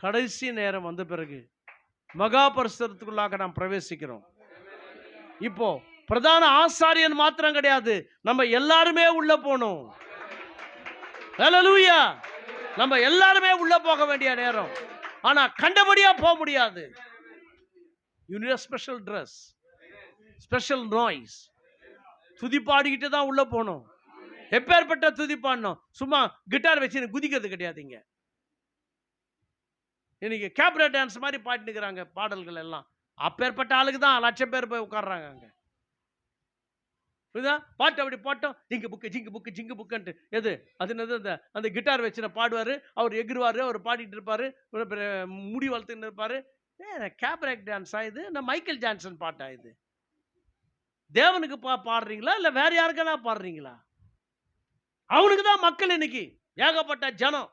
கடைசி நேரம் வந்த பிறகு மகா பரிசுத்தத்துக்குள்ளாக நாம் பிரவேசிக்கிறோம். இப்போ பிரதான ஆசாரியன் மாத்திரம் கிடையாது, நம்ம எல்லாருமே உள்ள போகணும். ஹல்லேலூயா. நம்ம எல்லாருமே உள்ள போக வேண்டிய நேரம். ஆனா கண்டபடியா போக முடியாது. You need a special dress, special noise. துதி பாடிக்கிட்டு தான் உள்ள போகணும். எப்பேற்பட்ட துதி பாடணும்? சும்மா கிட்டார் வச்சு குதிக்கிறது கிடையாதுங்க. இன்னைக்கு கேப்ரே டான்ஸ் மாதிரி பாடிட்டு இருக்கிறாங்க பாடல்கள் எல்லாம். அப்பேற்பட்ட ஆளுக்கு தான் லட்சம் பேர் போய் உட்கார்றாங்க அங்க. புரியுதா? பாட்டு அப்படி போட்டோம், ஜிங்கு புக்கு ஜிங்கு புக்கு ஜிங்கு புக்குன்ட்டு எது அது என்னது, அந்த கிட்டார் வச்சு பாடுவாரு, அவர் எகிருவாரு, அவர் பாடிட்டு இருப்பாரு, முடி வளர்த்துன்னு இருப்பாரு. கேப்ரேக் டான்ஸா இது? நான் மைக்கேல் ஜான்சன் பாட்டா இது? தேவனுக்கு பாடுறீங்களா இல்ல வேற யாருக்கெல்லாம் பாடுறீங்களா? அவனுக்கு தான் மக்கள் இன்னைக்கு ஏகப்பட்ட ஜனம்.